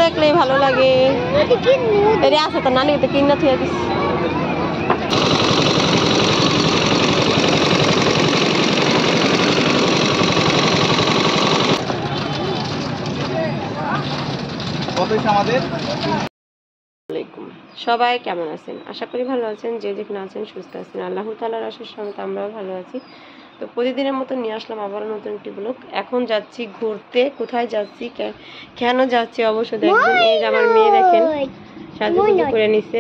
দেখলেই ভালো লাগে। এটা আছে তো নানি তো কিনা থুয়ে দিস। সবাই কেমন আছেন? আশা করি ভালো আছেন। যে যেখানে আছেন সুস্থ আছেন। আল্লাহ তাআলার আশীর্বাদ সমেত আমরাও ভালো আছি। তো প্রতিদিনের মতো নিয়ে আসলাম আবারও নতুন একটি ব্লগ। এখন যাচ্ছি ঘুরতে। কোথায় যাচ্ছি, কেন যাচ্ছি অবশ্য দেখবেন। এই যে আমার মেয়ে দেখেন সাজুগুজু করে নিছে।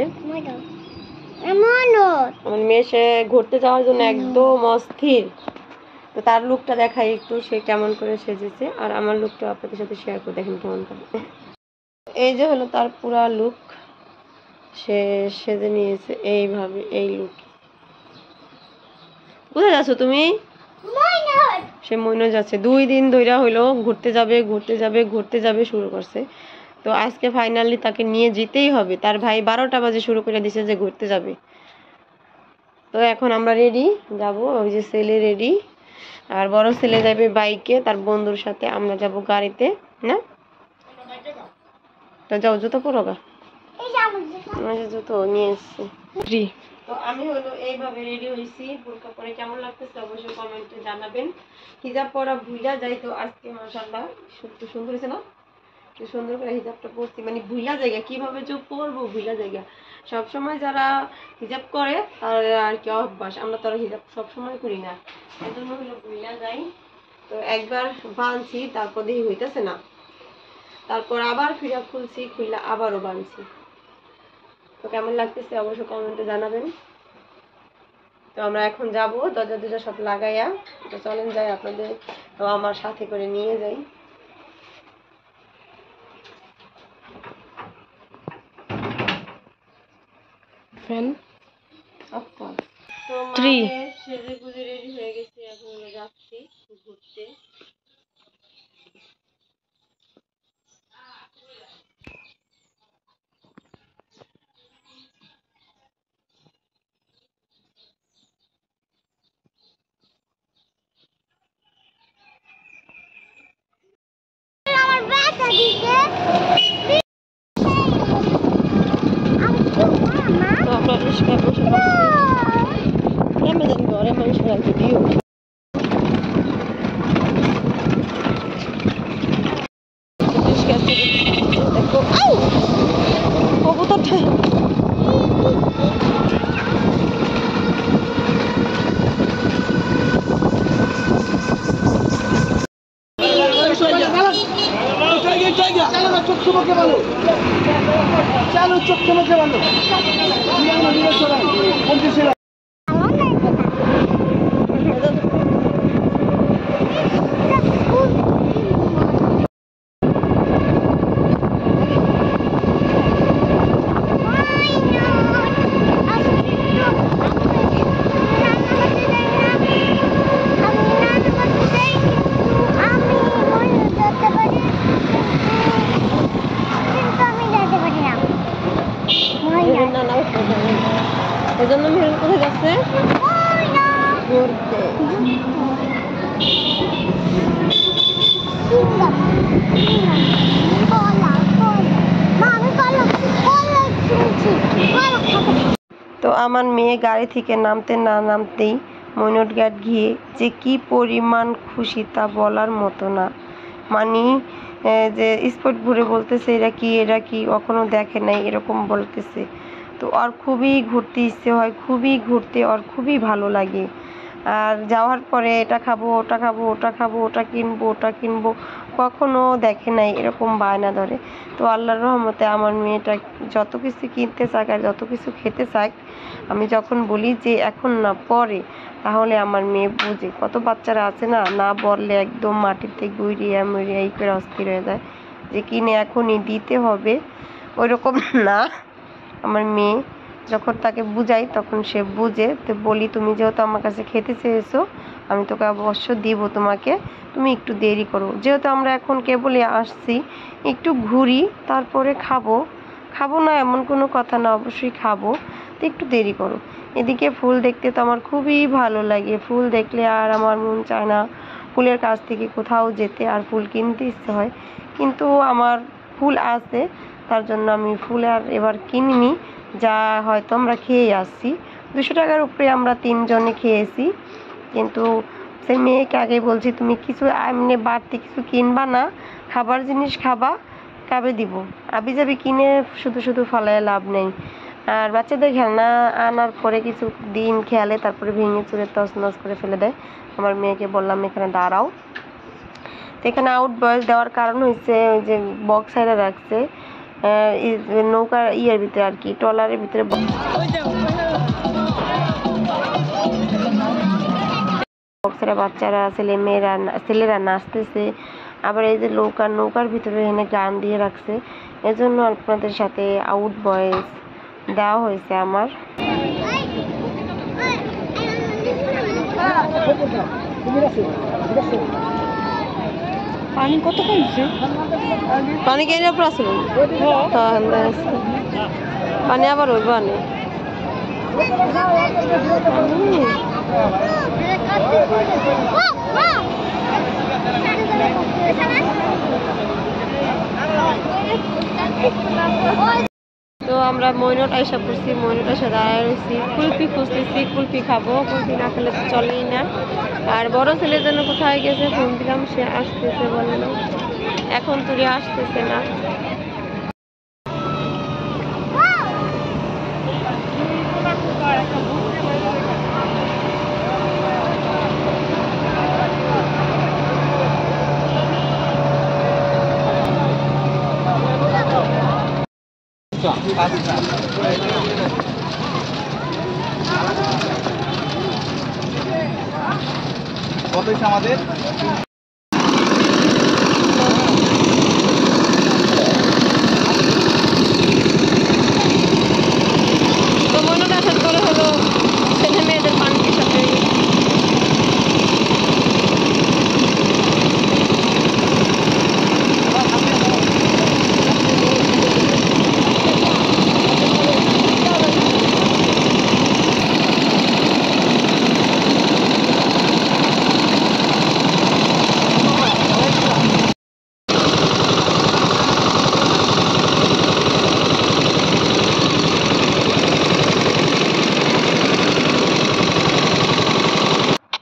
আমার মেয়ে সে ঘুরতে যাওয়ার জন্য একদম অস্থির। তো তার লুকটা দেখাই একটু, সে কেমন করে সেজেছে, আর আমার লুকটা আপনাদের সাথে শেয়ার করে দেখেন কেমন করে। এই যে হলো তার পুরা লুক, সে সেজে নিয়েছে এইভাবে, এই লুক। কোথায় যাচ্ছ তুমি? সে মইনা যাচ্ছে। 2 দিন ধইরা হইলো ঘুরতে যাবে ঘুরতে যাবে ঘুরতে যাবে শুরু করছে। তো আজকে ফাইনালি তাকে নিয়ে যেতেই হবে। তার ভাই 12টা বাজে শুরু করে দিছে যে ঘুরতে যাবে। তো এখন আমরা রেডি যাব। ওই যে ছেলে রেডি, আর বড় ছেলে যাবে বাইকে তার বন্ধুর সাথে, আমরা যাব গাড়িতে। না তো যাও, জুতো পরো গা। জুতো নিয়ে এসছি। তো আমি হলো এইভাবে রেডি হয়েছি। বোরকা পরে কেমন লাগতেছে অবশ্যই কমেন্টে জানাবেন। হিজাব পরা ভুইলা যাই, তো আজকে মাশাআল্লাহ সুন্দর হয়েছে না? কি সুন্দর করে হিজাবটা পরছি, মানে ভুইলা জায়গা কিভাবে যে পরবো ভুইলা জায়গা। সবসময় যারা হিজাব করে তার আর কি অভ্যাস, আমরা তো আর হিজাব সবসময় করি না, এই জন্য হলো ভুইলা যাই। তো একবার বাঁধছি, তারপর দেখি হইতেছে না, তারপর আবার ফিরা খুলছি, খুললা আবারও বাঁধছি। তো কেমন লাগতেছে অবশ্যই কমেন্টে জানাবেন। তো আমরা এখন যাব দরজা দরজা সব লাগাইয়া। তো চলেন যাই, আপনাদের তো আমার সাথে করে নিয়ে যাই। ফ্যান আচ্ছা। তো সেজে গুজে রেডি হয়ে গেছি, এখন যাচ্ছি ঘুরতে। তো আমরা রিক্সায় বসে পড়ছি। কেমন জানি ঘরে মানুষের আর কি ভিউ। দেখো কবুতরটা চালো চোখ চমকে ভালো। এই জন্য মেরুন কোথায় যাচ্ছে ঘুরতে। তো আমার মেয়ে গাড়ি থেকে নামতে না নামতেই মইনট ঘাট গিয়ে যে কি পরিমাণ খুশি তা বলার মতো না। মানে যে স্পট ঘুরে বলতেছে এরা কি কখনো দেখে নাই, এরকম বলতেছে। তো আর খুবই ঘুরতে ইচ্ছে হয়, খুবই ঘুরতে আর খুবই ভালো লাগে। আর যাওয়ার পরে এটা খাবো ওটা খাবো ওটা খাবো ওটা কিনবো কখনো দেখে নাই, এরকম বায়না ধরে। তো আল্লাহর রহমতে আমার মেয়েটা যত কিছু কিনতে চাক আর যত কিছু খেতে চাক, আমি যখন বলি যে এখন না পরে, তাহলে আমার মেয়ে বুঝে। কত বাচ্চারা আছে না, না বললে একদম মাটিতে গুড়িয়া মুড়িয়া এই করে অস্থির হয়ে যায় যে কিনে এখনই দিতে হবে, ওইরকম না। আমার মেয়ে যখন তাকে বুঝাই তখন সে বুঝে। তো বলি তুমি যেহেতু আমার কাছে খেতে চেয়েছো, আমি তোকে অবশ্য দিব তোমাকে, তুমি একটু দেরি করো। যেহেতু আমরা এখন কেবলই আসছি, একটু ঘুরি তারপরে খাবো না এমন কোনো কথা না, অবশ্যই খাবো, তো একটু দেরি করো। এদিকে ফুল দেখতে তো আমার খুবই ভালো লাগে, ফুল দেখলে আর আমার মন চায় না ফুলের কাছ থেকে কোথাও যেতে, আর ফুল কিনতে ইচ্ছে হয়। কিন্তু আমার ফুল আছে, তার জন্য আমি ফুল আর এবার কিনিনি, যা হয়তো আমরা খেয়ে আসছি। 200 টাকার উপরে আমরা 3 জনে খেয়েছি। কিন্তু সে মেয়েকে আগে বলছি তুমি কিছু এমনি বাড়তি কিছু কিনবা না, খাবার জিনিস খাবা, কাবে দিব, আবি যাবি কিনে শুধু শুধু ফালায় লাভ নেই। আর বাচ্চাদের খেলনা আনার পরে কিছু দিন খেয়ালে তারপরে ভেঙে চুরে তছনছ করে ফেলে দেয়। আমার মেয়েকে বললাম এখানে দাঁড়াও। তো এখানে আউট বয়েস দেওয়ার কারণ হচ্ছে ওই যে বক্স সাইডে রাখছে নৌকার ইয়ের ভিতরে আর কি, ট্রলারের ভিতরে বক্সেরা বাচ্চারা ছেলেরা নাচতেছে। আবার এই যে নৌকার ভিতরে এনে গান দিয়ে রাখছে, এজন্য আপনাদের সাথে আউট ভয়েস দেওয়া হয়েছে আমার। পানি কত কমছে? পানি কেন আসলো, পানি আবার হইব আনে। তো আমরা মইনট আইসা পড়ছি, মইনট আইসা দাঁড়ায় রয়েছি, কুলফি খুঁজতেছি, কুলফি খাবো, কুলফি না খেলে তো চলেই না। আর বড় ছেলের জন্য কোথায় গেছে ফোন দিলাম, সে আসতেছে বললো, এখন তুই আসতেছে না। কত আমাদের তো মনে রাখার পরে হলো ছেলে মেয়েদের পানির সাথে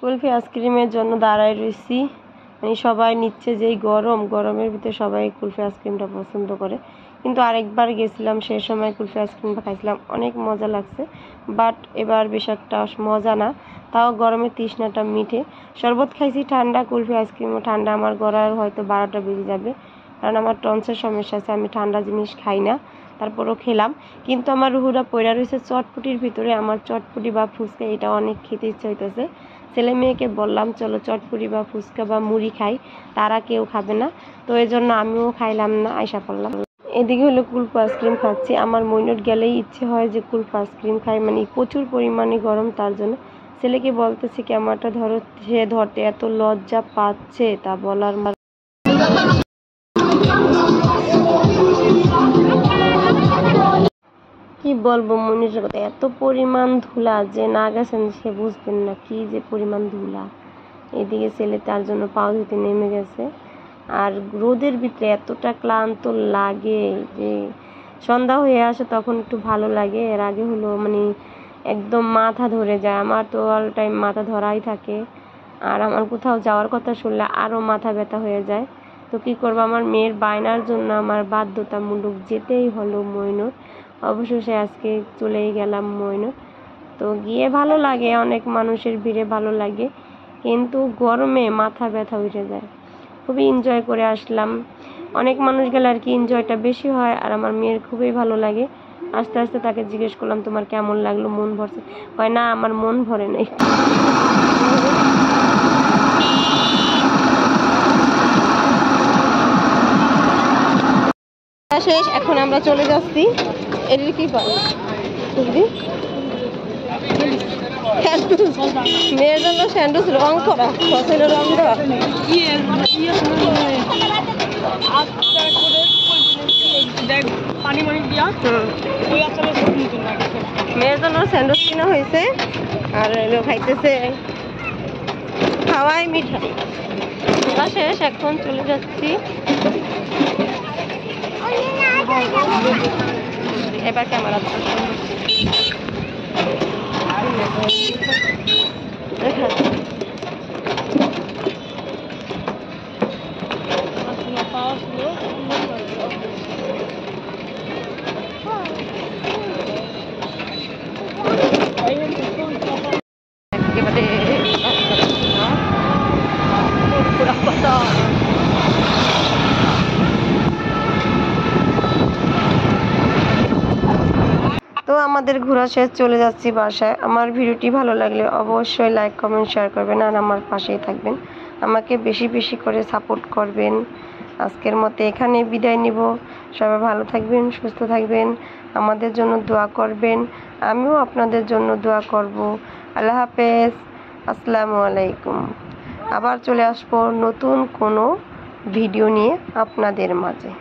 কুলফি আইসক্রিমের জন্য দাঁড়ায় রয়েছি। মানে সবাই নিচ্ছে, যেই গরমের ভিতরে সবাই কুলফি আইসক্রিমটা পছন্দ করে। কিন্তু আরেকবার গেছিলাম, সেই সময় কুলফি আইসক্রিমটা খাইছিলাম, অনেক মজা লাগছে। বাট এবার বেশ একটা মজা না, তাও গরমের তৃষ্ণাটা মিঠে। শরবত খাইছি ঠান্ডা, কুলফি আইসক্রিমও ঠান্ডা। আমার গলার হয়তো 12টা বেজে যাবে, কারণ আমার টনসের সমস্যা আছে, আমি ঠান্ডা জিনিস খাই না। তারপরও খেলাম, কিন্তু আমার রুহুরা পয়রা রয়েছে চটপটির ভিতরে। আমার চটপটি বা ফুচকা এটা অনেক খেতে ইচ্ছে হইতেছে। ছেলে মেয়েকে বললাম চলো চটপটি বা ফুচকা বা মুড়ি খাই, তারা কেউ খাবে না, তো এই জন্য আমিও খাইলাম না, আইসা পড়লাম। এদিকে হলো কুলফি আইসক্রিম খাচ্ছি। আমার মইনট গেলেই ইচ্ছে হয় যে কুলফি আইসক্রিম খাই, মানে প্রচুর পরিমাণে গরম, তার জন্য ছেলেকে বলতেছি ক্যামেরাটা ধরো, সে ধরতে এত লজ্জা পাচ্ছে তা বলার। কি বলবো মনির কথা, এত পরিমাণ ধুলা যে না গেছেন সে বুঝবেন না কি যে পরিমাণ ধুলা। এদিকে ছেলে তার জন্য পাও ধুতে নেমে গেছে। আর রোদের ভিতরে এতটা ক্লান্ত লাগে যে সন্ধ্যা হয়ে আসে তখন একটু ভালো লাগে, এর আগে হলো মানে একদম মাথা ধরে যায়। আমার তো অল টাইম মাথা ধরাই থাকে, আর আমার কোথাও যাওয়ার কথা শুনলে আরও মাথা ব্যথা হয়ে যায়। তো কী করবো, আমার মেয়ের বায়নার জন্য আমার বাধ্যতামূলক যেতেই হলো মইনট। অবশেষে আজকে চলেই গেলাম মইনট। তো গিয়ে ভালো লাগে, অনেক মানুষের ভিড়ে ভালো লাগে, কিন্তু গরমে মাথা ব্যথা উঠে যায়। খুবই এনজয় করে আসলাম। অনেক মানুষ গেলে আর কি এনজয়টা বেশি হয়, আর আমার মেয়ের খুবই ভালো লাগে। আস্তে আস্তে তাকে জিজ্ঞেস করলাম তোমার কেমন লাগলো, মন ভরছে? কয় না আমার মন ভরে নাই। শেষ, এখন আমরা চলে যাচ্ছি। এটির কি পাই মেয়ের জন্য স্যান্ডউইচ রং করা, ফসলের রং দেওয়া। মেয়ের জন্য স্যান্ডউইচ কিনা হয়েছে, আর এলো খাইতেছে খাওয়াই মিঠাই। শেষ, এখন চলে যাচ্ছি। এবার ক্যামেরা একেবারে তো আমাদের ঘোরা শেষ, চলে যাচ্ছি বাসায়। আমার ভিডিওটি ভালো লাগলে অবশ্যই লাইক কমেন্ট শেয়ার করবেন আর আমার পাশেই থাকবেন, আমাকে বেশি বেশি করে সাপোর্ট করবেন। আজকের মতো এখানে বিদায় নিব। সবাই ভালো থাকবেন, সুস্থ থাকবেন, আমাদের জন্য দোয়া করবেন, আমিও আপনাদের জন্য দোয়া করব। আল্লাহ হাফেজ, আসসালামু আলাইকুম। আবার চলে আসবো নতুন কোনো ভিডিও নিয়ে আপনাদের মাঝে।